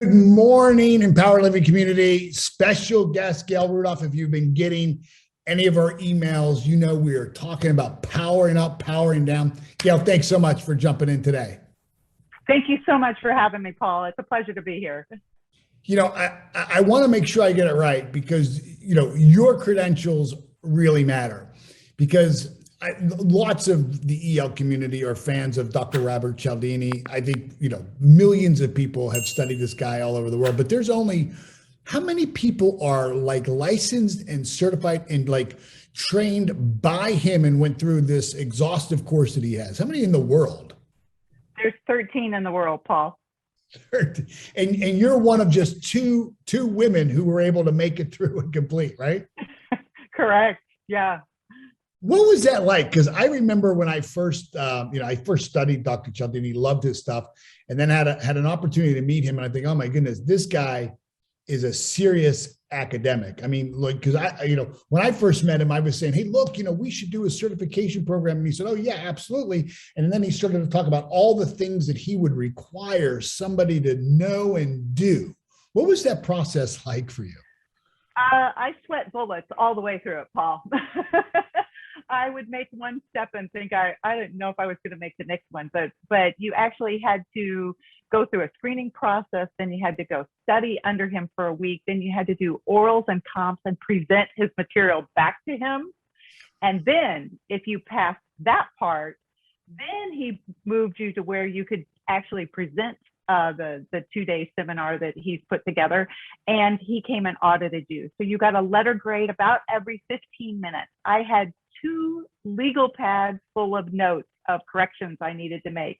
Good morning, Empower Living Community. Special guest, Gail Rudolph. If you've been getting any of our emails, you know we are talking about powering up, powering down. Gail, thanks so much for jumping in today. Thank you so much for having me, Paul. It's a pleasure to be here. I want to make sure I get it right because, your credentials really matter because lots of the EL community are fans of Dr. Robert Cialdini. I think, millions of people have studied this guy all over the world, but there's only how many people are like licensed and certified and like trained by him and went through this exhaustive course that he has? How many in the world? There's 13 in the world, Paul. And you're one of just two women who were able to make it through and complete, right? Correct. Yeah. What was that like? Because I remember when I first, I first studied Dr. Cialdini, loved his stuff, and then had an opportunity to meet him, and I think, oh my goodness, this guy is a serious academic. I mean, like, because when I first met him, I was saying, hey, look, we should do a certification program, and he said, oh yeah, absolutely. And then he started to talk about all the things that he would require somebody to know and do. What was that process like for you? I sweat bullets all the way through it, Paul. I would make one step and think I didn't know if I was going to make the next one, but you actually had to go through a screening process, then you had to go study under him for a week, then you had to do orals and comps and present his material back to him. And then if you passed that part, then he moved you to where you could actually present the 2-day seminar that he's put together, and he came and audited you. So you got a letter grade about every 15 minutes. I had 2 legal pads full of notes of corrections I needed to make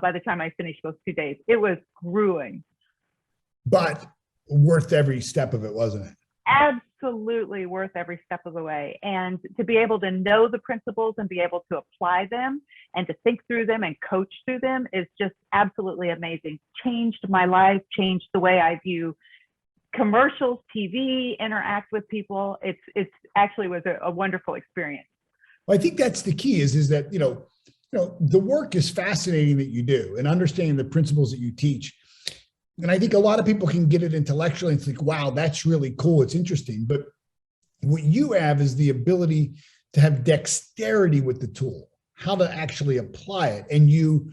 by the time I finished those 2 days. It was grueling. But worth every step of it, wasn't it? Absolutely worth every step of the way. And to be able to know the principles and be able to apply them and to think through them and coach through them is just absolutely amazing. Changed my life, changed the way I view commercials, TV, interact with people. It's actually was a wonderful experience. Well, I think that's the key is that, the work is fascinating that you do and understanding the principles that you teach. And I think a lot of people can get it intellectually and think, wow, that's really cool. It's interesting. But what you have is the ability to have dexterity with the tool, how to actually apply it. And you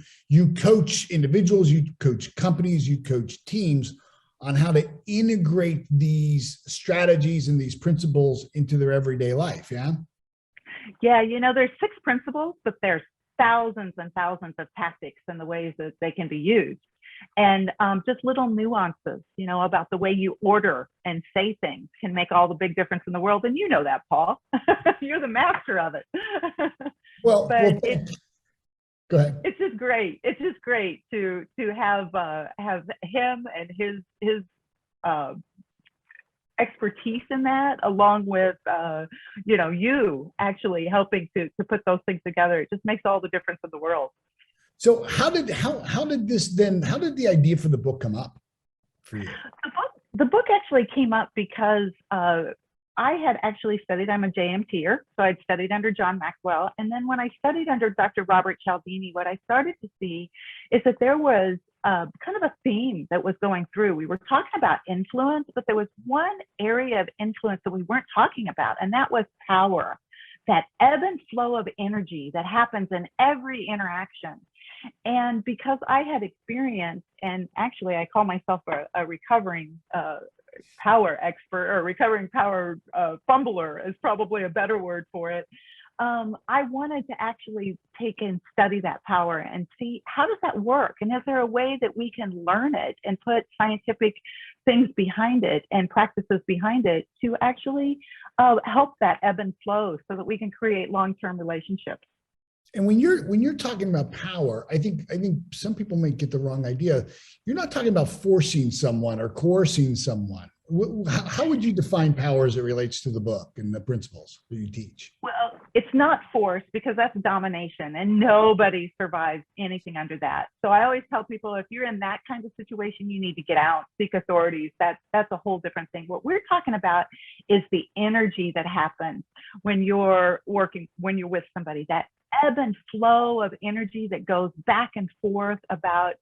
coach individuals, you coach companies, you coach teams on how to integrate these strategies and these principles into their everyday life. Yeah. Yeah. There's 6 principles, but there's thousands and thousands of tactics and the ways that they can be used. And just little nuances, about the way you order and say things can make all the big difference in the world. And you know that, Paul. You're the master of it. Well, go ahead. It's just great. It's just great to have him and his expertise in that, along with you actually helping to put those things together. It just makes all the difference in the world. So how did the idea for the book come up for you? The book actually came up because I had actually studied, I'm a JMTer, so I'd studied under John Maxwell. And then when I studied under Dr. Robert Cialdini, what I started to see is that there was kind of a theme that was going through. We were talking about influence, but there was one area of influence that we weren't talking about, and that was power, that ebb and flow of energy that happens in every interaction. And because I had experience, and actually I call myself a recovering power expert, or recovering power fumbler is probably a better word for it. I wanted to actually take and study that power and see, how does that work? And is there a way that we can learn it and put scientific things behind it and practices behind it to actually help that ebb and flow so that we can create long-term relationships? And when you're talking about power, I think some people might get the wrong idea. You're not talking about forcing someone or coercing someone. How would you define power as it relates to the book and the principles that you teach? Well, it's not force, because that's domination, and nobody survives anything under that. So I always tell people, if you're in that kind of situation, you need to get out, seek authorities. That's a whole different thing. What we're talking about is the energy that happens when you're working, when you're with somebody, that ebb and flow of energy that goes back and forth about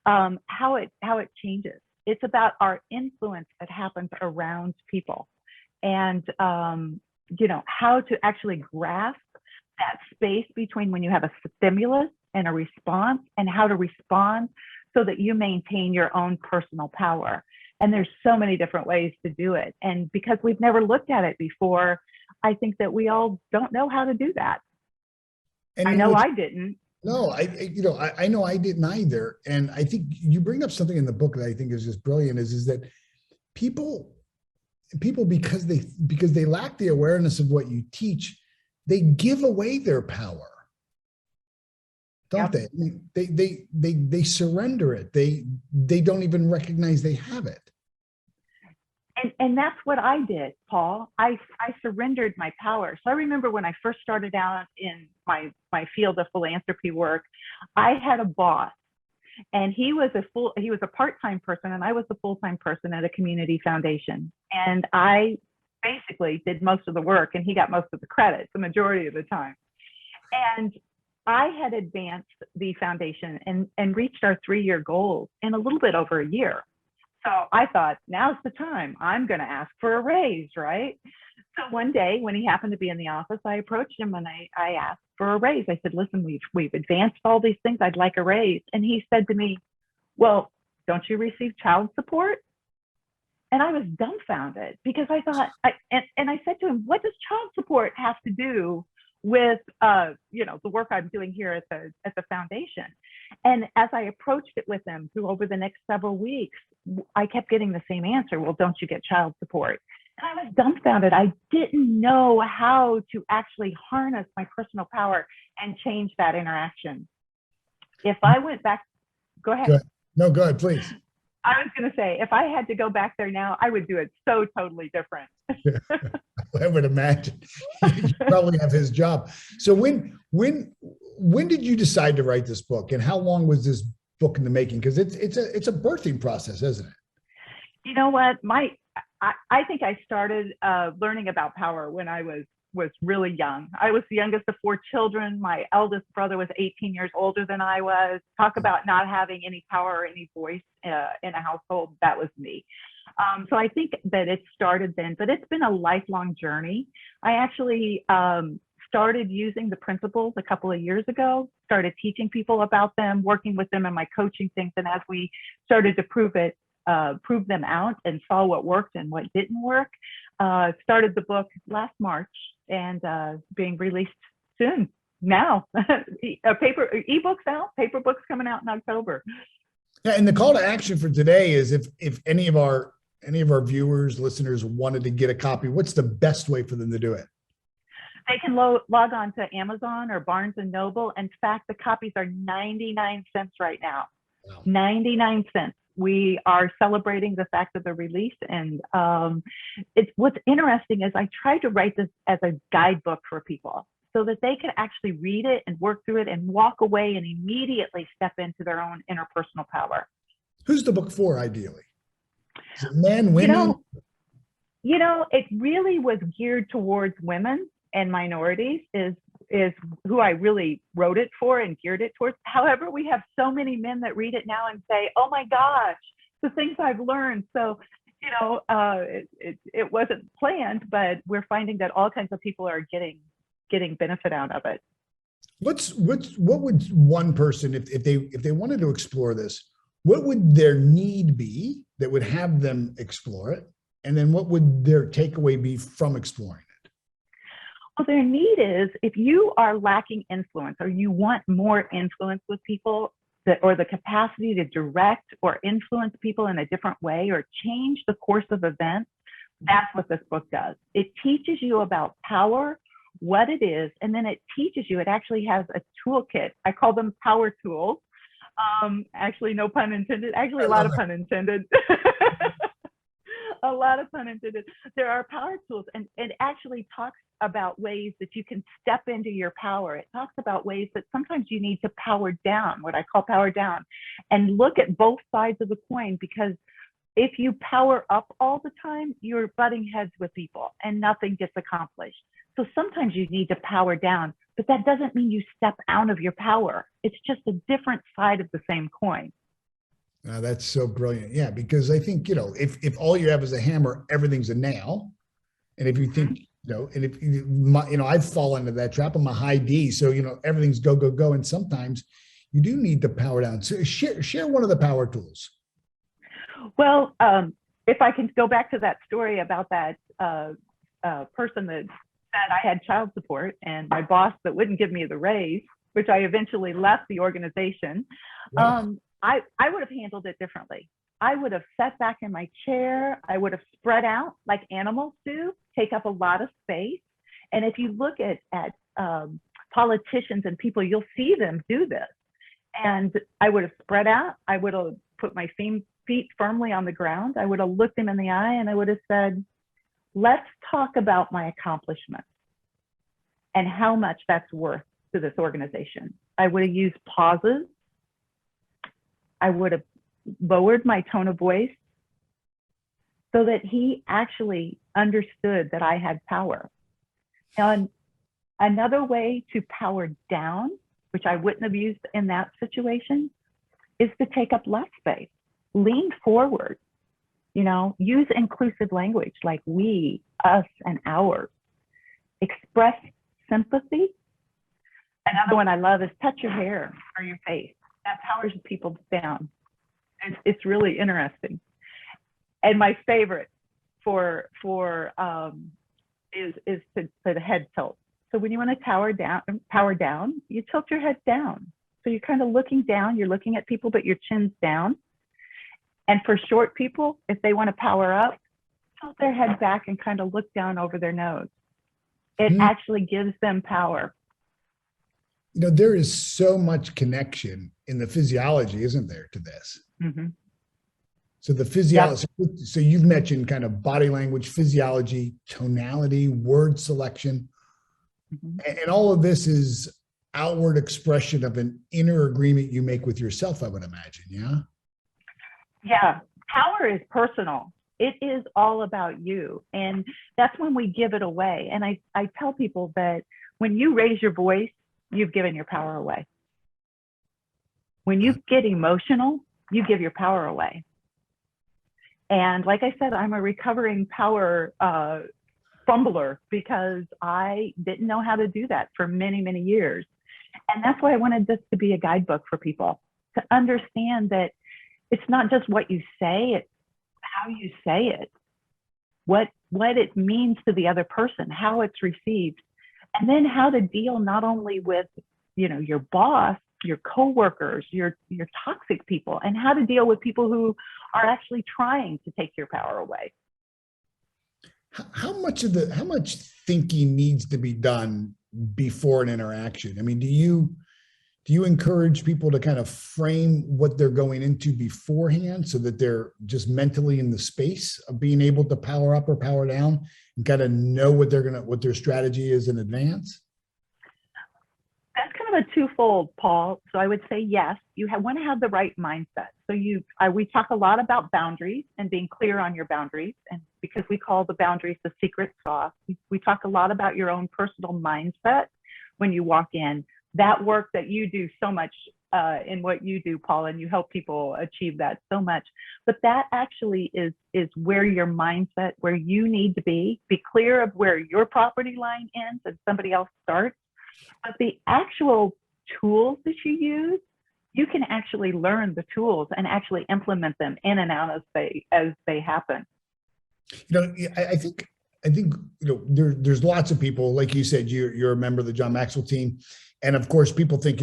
how it changes. It's about our influence that happens around people, and how to actually grasp that space between when you have a stimulus and a response, and how to respond so that you maintain your own personal power. And there's so many different ways to do it. And because we've never looked at it before, I think that we all don't know how to do that. And I know I didn't. No, I know I didn't either. And I think you bring up something in the book that I think is just brilliant is that people, because they lack the awareness of what you teach, they give away their power, don't Yep. they? They surrender it. They don't even recognize they have it. And that's what I did, Paul. I surrendered my power. So I remember when I first started out in my field of philanthropy work, I had a boss, and he was a part-time person, and I was a full-time person at a community foundation. And I basically did most of the work, and he got most of the credit the majority of the time. And I had advanced the foundation and reached our 3-year goals in a little bit over a year. So I thought, now's the time. I'm going to ask for a raise, right? So one day when he happened to be in the office, I approached him and I asked for a raise. I said, listen, we've advanced all these things. I'd like a raise. And he said to me, well, don't you receive child support? And I was dumbfounded because I thought, and I said to him, what does child support have to do with the work I'm doing here at the foundation? And as I approached it with him through over the next several weeks, I kept getting the same answer. Well, don't you get child support? And I was dumbfounded. I didn't know how to actually harness my personal power and change that interaction. If I went back, go ahead. Go ahead. No, go ahead, please. I was going to say, if I had to go back there now, I would do it so totally different. I would imagine you probably have his job. So when did you decide to write this book, and how long was this book in the making? Because it's a birthing process, isn't it? You know what? I think I started learning about power when I was really young. I was the youngest of 4 children. My eldest brother was 18 years older than I was. Talk about not having any power or any voice in a household. That was me. So I think that it started then, but it's been a lifelong journey. I actually started using the principles a couple of years ago, started teaching people about them, working with them in my coaching things. And as we started to prove them out and saw what worked and what didn't work, started the book last March, and being released soon. Now, ebooks out, paper books coming out in October. Yeah, and the call to action for today is if any of our viewers, listeners wanted to get a copy, what's the best way for them to do it? They can log on to Amazon or Barnes and Noble. In fact, the copies are 99 cents right now. Wow. 99 cents. We are celebrating the fact of the release. And what's interesting is I tried to write this as a guidebook for people so that they could actually read it and work through it and walk away and immediately step into their own interpersonal power. Who's the book for, ideally? Is it men, women? It really was geared towards women and minorities is who I really wrote it for and geared it towards. However, we have so many men that read it now and say, oh my gosh, the things I've learned. So, it wasn't planned, but we're finding that all kinds of people are getting benefit out of it. What would one person, if they wanted to explore this, what would their need be that would have them explore it? And then what would their takeaway be from exploring it? Well, their need is, if you are lacking influence or you want more influence with people, or the capacity to direct or influence people in a different way or change the course of events, that's what this book does. It teaches you about power, what it is, and then it teaches you, it actually has a toolkit. I call them power tools. Actually, no pun intended. Actually, a lot of pun intended. A lot of pun intended. There are power tools, and it actually talks about ways that you can step into your power. It talks about ways that sometimes you need to power down, what I call power down, and look at both sides of the coin, because if you power up all the time, you're butting heads with people and nothing gets accomplished. So sometimes you need to power down, but that doesn't mean you step out of your power. It's just a different side of the same coin. That's so brilliant. Yeah, because I think, if all you have is a hammer, everything's a nail. And if you think, and if I've fallen into that trap. I'm a high D. So, everything's go, go, go. And sometimes you do need to power down. So share one of the power tools. Well, if I can go back to that story about that person that said I had child support and my boss that wouldn't give me the raise, which I eventually left the organization, Yeah. I would have handled it differently. I would have sat back in my chair. I would have spread out like animals do, take up a lot of space. And if you look at politicians and people, you'll see them do this. And I would have spread out. I would have put my feet firmly on the ground. I would have looked him in the eye and I would have said, let's talk about my accomplishments and how much that's worth to this organization. I would have used pauses. I would have lowered my tone of voice so that he actually understood that I had power. And another way to power down, which I wouldn't have used in that situation, is to take up less space, lean forward, use inclusive language like we, us, and ours. Express sympathy. Another one I love is touch your hair or your face. That powers people down. It's really interesting. And my favorite is to the head tilt. So when you want to power down, you tilt your head down. So you're kind of looking down, you're looking at people, but your chin's down. And for short people, if they want to power up, tilt their head back and kind of look down over their nose. It actually gives them power. There is so much connection in the physiology, isn't there, to this? Mm-hmm. So the physiology, so you've mentioned kind of body language, physiology, tonality, word selection, and all of this is outward expression of an inner agreement you make with yourself, I would imagine. Yeah. Yeah. Power is personal. It is all about you. And that's when we give it away. And I tell people that when you raise your voice, you've given your power away. When you get emotional, you give your power away. And like I said, I'm a recovering power fumbler because I didn't know how to do that for many, many years. And that's why I wanted this to be a guidebook for people to understand that it's not just what you say, it's how you say it, what it means to the other person, how it's received, and then how to deal not only with, your boss, your coworkers, your toxic people, and how to deal with people who are actually trying to take your power away. How much thinking needs to be done before an interaction? I mean, do you encourage people to kind of frame what they're going into beforehand so that they're just mentally in the space of being able to power up or power down and kind of know what their strategy is in advance? That's kind of a twofold, Paul. So I would say yes, you want to have the right mindset. So we talk a lot about boundaries and being clear on your boundaries, and because we call the boundaries the secret sauce, we talk a lot about your own personal mindset when you walk in. That work that you do so much in what you do, Paul, and you help people achieve that so much. But that actually is where your mindset, where you need to be clear of where your property line ends and somebody else starts. But the actual tools that you use, you can actually learn the tools and actually implement them in and out as they happen. I think there's lots of people, like you said, you're a member of the John Maxwell team, and of course people think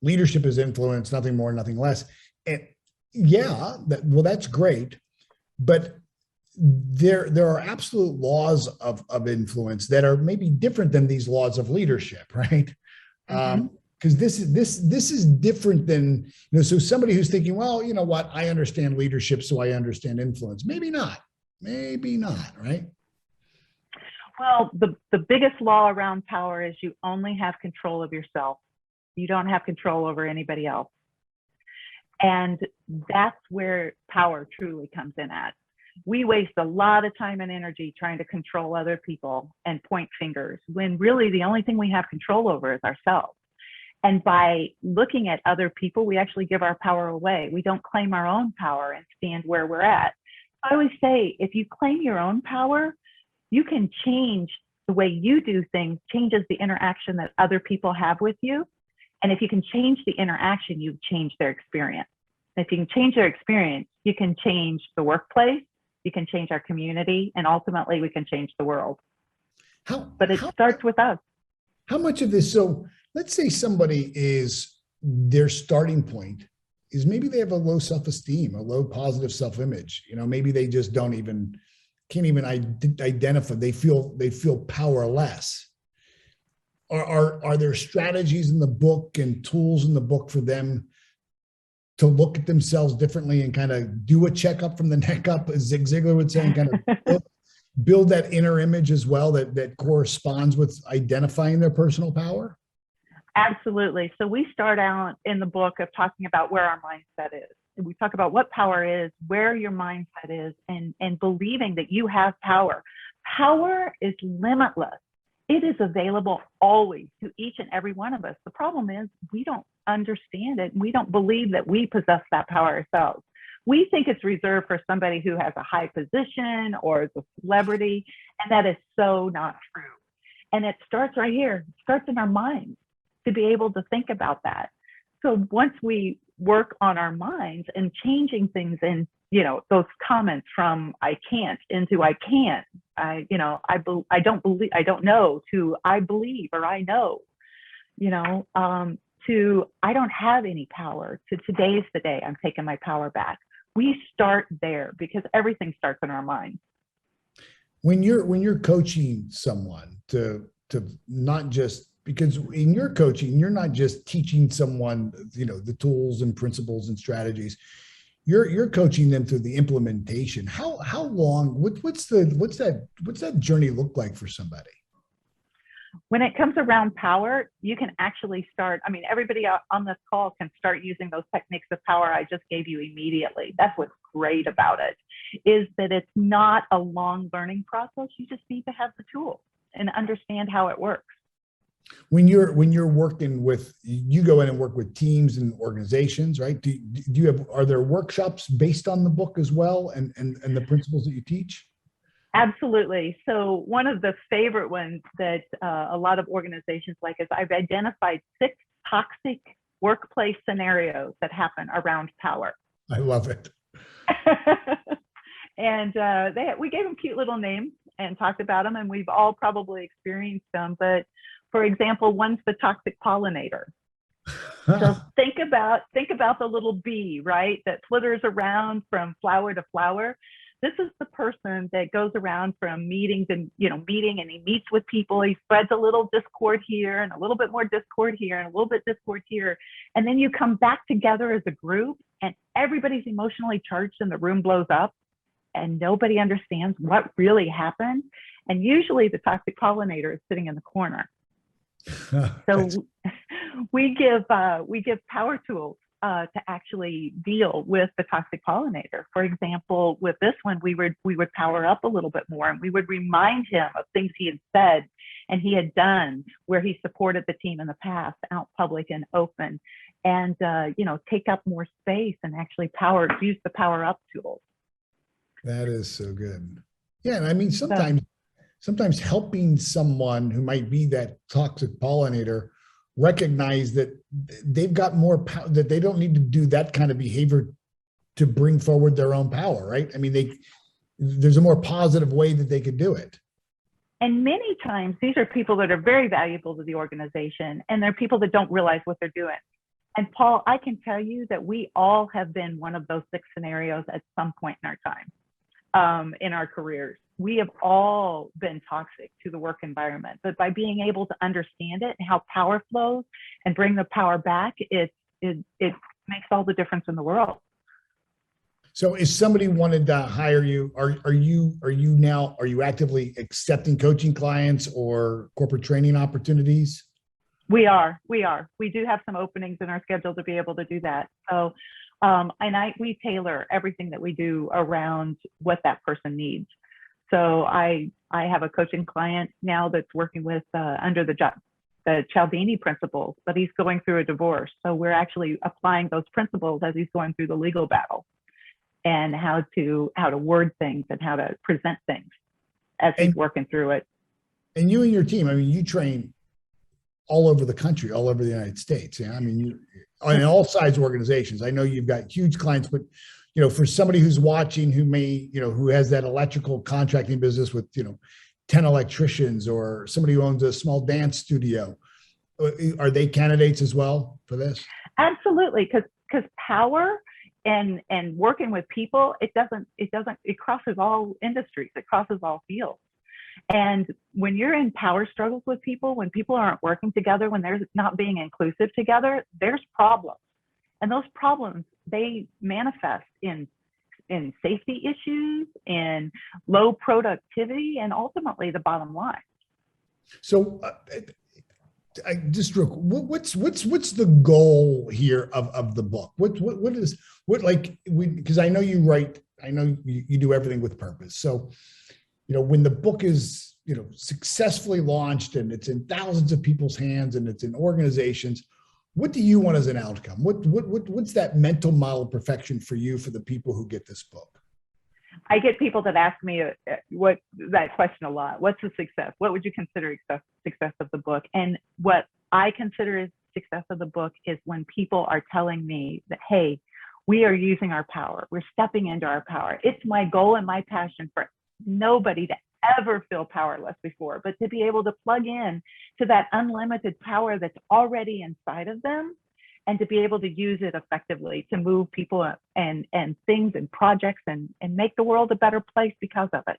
leadership is influence, nothing more, nothing less. And that's great, but there are absolute laws of influence that are maybe different than these laws of leadership, right? Because this is different than, so somebody who's thinking, well, you know what, I understand leadership, so I understand influence. Maybe not, right? Well, the biggest law around power is you only have control of yourself. You don't have control over anybody else. And that's where power truly comes in at. We waste a lot of time and energy trying to control other people and point fingers when really the only thing we have control over is ourselves. And by looking at other people, we actually give our power away. We don't claim our own power and stand where we're at. I always say, if you claim your own power, you can change the way you do things, changes the interaction that other people have with you. And if you can change the interaction, you've changed their experience. And if you can change their experience, you can change the workplace, you can change our community, and ultimately we can change the world. But it starts with us. How much of this, so let's say somebody is, their starting point is maybe they have a low self-esteem, a low positive self-image. Maybe they just can't even identify. They feel powerless. Are there strategies in the book and tools in the book for them to look at themselves differently and kind of do a checkup from the neck up, as Zig Ziglar would say, and kind of build that inner image as well that corresponds with identifying their personal power? Absolutely. So we start out in the book of talking about where our mindset is. And we talk about what power is, where your mindset is, and believing that you have power. Power is limitless. It is available always to each and every one of us. The problem is we don't understand it. And we don't believe that we possess that power ourselves. We think it's reserved for somebody who has a high position or is a celebrity, and that is so not true. And it starts right here. It starts in our minds to be able to think about that. So once we work on our minds and changing things in, those comments from I can't into I can, I don't believe, I don't know, to I believe or I know, to I don't have any power, to today's the day I'm taking my power back. We start there because everything starts in our mind. When you're coaching someone to not just, because in your coaching, you're not just teaching someone, the tools and principles and strategies. You're coaching them through the implementation. How long? What's that journey look like for somebody? When it comes around power, you can actually start. I mean, everybody on this call can start using those techniques of power I just gave you immediately. That's what's great about it, is that it's not a long learning process. You just need to have the tools and understand how it works. When you're working with, you go in and work with teams and organizations, right? Are there workshops based on the book as well and the principles that you teach? Absolutely. So one of the favorite ones that a lot of organizations like is I've identified 6 toxic workplace scenarios that happen around power. I love it. And we gave them cute little names and talked about them, and we've all probably experienced them. But for example, one's the toxic pollinator. So think about the little bee, right, that flitters around from flower to flower. This is the person that goes around from meetings and, meeting, and he meets with people. He spreads a little discord here and a little bit more discord here and a little bit discord here. And then you come back together as a group and everybody's emotionally charged and the room blows up and nobody understands what really happened. And usually the toxic pollinator is sitting in the corner. So we give power tools to actually deal with the toxic pollinator. For example, with this one, we would power up a little bit more, and we would remind him of things he had said and he had done where he supported the team in the past, out public and open, and take up more space and actually use the power up tools. That is so good. Yeah, and I mean sometimes helping someone who might be that toxic pollinator recognize that they've got more power, that they don't need to do that kind of behavior to bring forward their own power, right? I mean, there's a more positive way that they could do it. And many times these are people that are very valuable to the organization, and they're people that don't realize what they're doing. And Paul, I can tell you that we all have been one of those 6 scenarios at some point in our time, in our careers. We have all been toxic to the work environment, but by being able to understand it and how power flows and bring the power back, it makes all the difference in the world. So if somebody wanted to hire you, are you actively accepting coaching clients or corporate training opportunities? We are. We do have some openings in our schedule to be able to do that. So, we tailor everything that we do around what that person needs. So I have a coaching client now that's working with under the the Cialdini principles, but he's going through a divorce. So we're actually applying those principles as he's going through the legal battle, and how to word things and how to present things as he's working through it. And you and your team, I mean, you train all over the country, all over the United States. Yeah, I mean, you in all size organizations. I know you've got huge clients, but you know, for somebody who's watching, who may, you know, who has that electrical contracting business with, you know, 10 electricians, or somebody who owns a small dance studio, are they candidates as well for this? Absolutely, because power and working with people, it crosses all industries, it crosses all fields. And when you're in power struggles with people, when people aren't working together, when they're not being inclusive together, there's problems. And those problems, they manifest in safety issues, in low productivity, and ultimately the bottom line. So I just real quick, what's the goal here of the book? Because I know you write, I know you do everything with purpose. So, you know, when the book is, you know, successfully launched and it's in thousands of people's hands and it's in organizations, what do you want as an outcome? What's that mental model of perfection for you, for the people who get this book? I get people that ask me that question a lot. What's the success? What would you consider success of the book? And what I consider is success of the book is when people are telling me that, hey, we are using our power. We're stepping into our power. It's my goal and my passion for nobody to ever feel powerless before, but to be able to plug in to that unlimited power that's already inside of them, and to be able to use it effectively to move people and things and projects and make the world a better place because of it.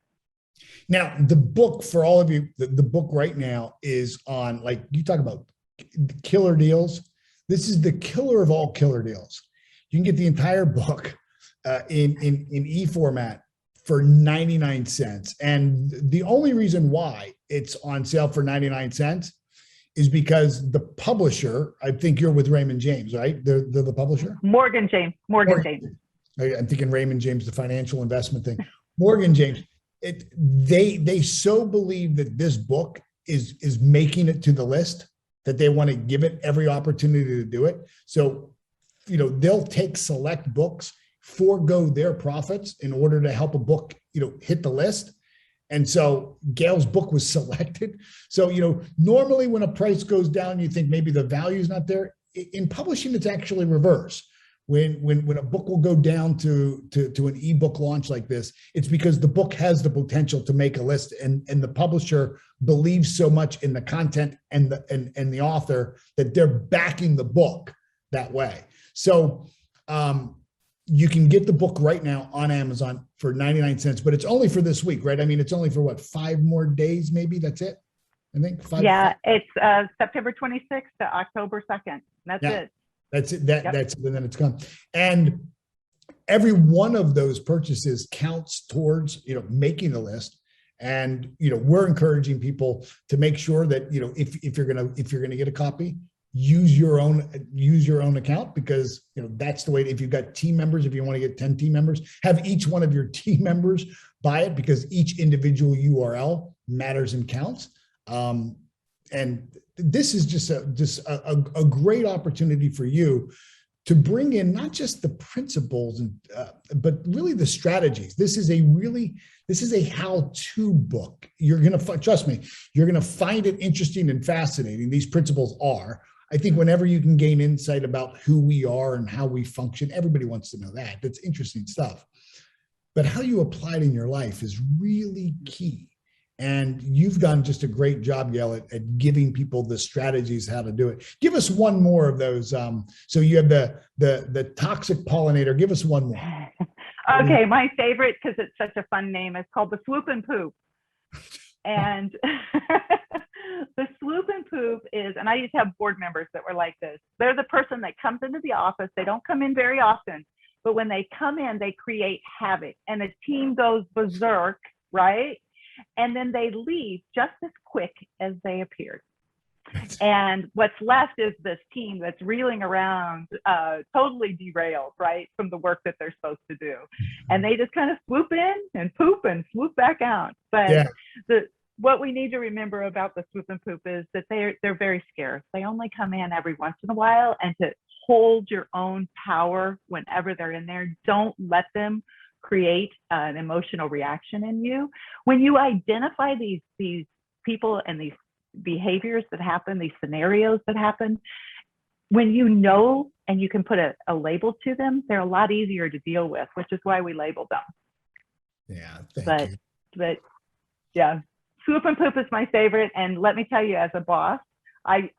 Now, the book, for all of you, the book right now is on, like you talk about killer deals. This is the killer of all killer deals. You can get the entire book in e-format for 99 cents. And the only reason why it's on sale for 99 cents is because the publisher, I think you're with Raymond James, right? They're the publisher? Morgan James. I'm thinking Raymond James, the financial investment thing. Morgan James, they so believe that this book is making it to the list that they want to give it every opportunity to do it. So, you know, they'll take select books, forego their profits in order to help a book, you know, hit the list. And so Gail's book was selected. So, you know, normally when a price goes down, you think maybe the value is not there. In publishing, it's actually reverse. When a book will go down to an ebook launch like this, it's because the book has the potential to make a list, and the publisher believes so much in the content and the author that they're backing the book that way. So you can get the book right now on Amazon for 99 cents, but it's only for this week, right? I mean, it's only for what, 5 more days, maybe? That's it, I think. Five. It's September 26th to October 2nd. That's it. That's it. That's it. And then it's gone. And every one of those purchases counts towards, you know, making the list. And, you know, we're encouraging people to make sure that, you know, if you're gonna get a copy, use your own account, because, you know, that's the way. If you've got team members, if you want to get 10 team members, have each one of your team members buy it, because each individual URL matters and counts. And this is just a great opportunity for you to bring in not just the principles, but really the strategies. This is a how-to book. You're going to, trust me, you're going to find it interesting and fascinating. These principles are. I think whenever you can gain insight about who we are and how we function, everybody wants to know that. That's interesting stuff. But how you apply it in your life is really key. And you've done just a great job, Gail, at giving people the strategies how to do it. Give us one more of those. So you have the toxic pollinator. Give us one more. Okay, my favorite, because it's such a fun name, is called the swoop and poop. And the swoop and poop is, and I used to have board members that were like this. They're the person that comes into the office. They don't come in very often, but when they come in, they create havoc, and the team goes berserk, right? And then they leave just as quick as they appeared. And what's left is this team that's reeling around, totally derailed, right, from the work that they're supposed to do. And they just kind of swoop in and poop and swoop back out. But what we need to remember about the swoop and poop is that they're very scarce. They only come in every once in a while, and to hold your own power whenever they're in there. Don't let them create an emotional reaction in you. When you identify these people and these behaviors that happen, these scenarios that happen, when you know and you can put a label to them, they're a lot easier to deal with, which is why we label them. Yeah, thank you. But yeah, swoop and poop is my favorite. And let me tell you, as a boss, I'm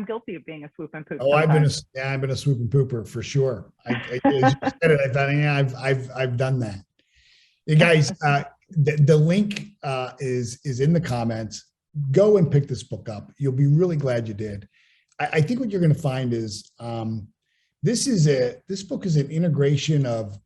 guilty of being a swoop and poop. Oh, sometimes. I've been a swoop and pooper for sure. As you said it, I thought, yeah, I've done that. You guys, the link is in the comments. Go and pick this book up. You'll be really glad you did. I think what you're going to find is this book is an integration of,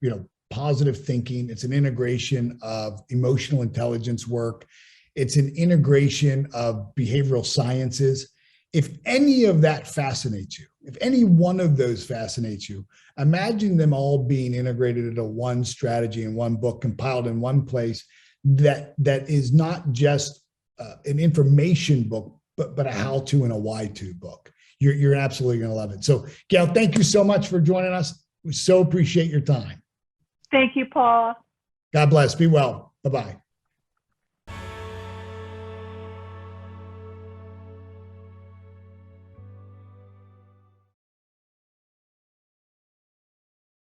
positive thinking. It's an integration of emotional intelligence work. It's an integration of behavioral sciences. If any of that fascinates you, if any one of those fascinates you, imagine them all being integrated into one strategy in one book, compiled in one place that is not just an information book, but a how-to and a why-to book. You're absolutely going to love it. So, Gail, thank you so much for joining us. We so appreciate your time. Thank you, Paul. God bless. Be well. Bye-bye.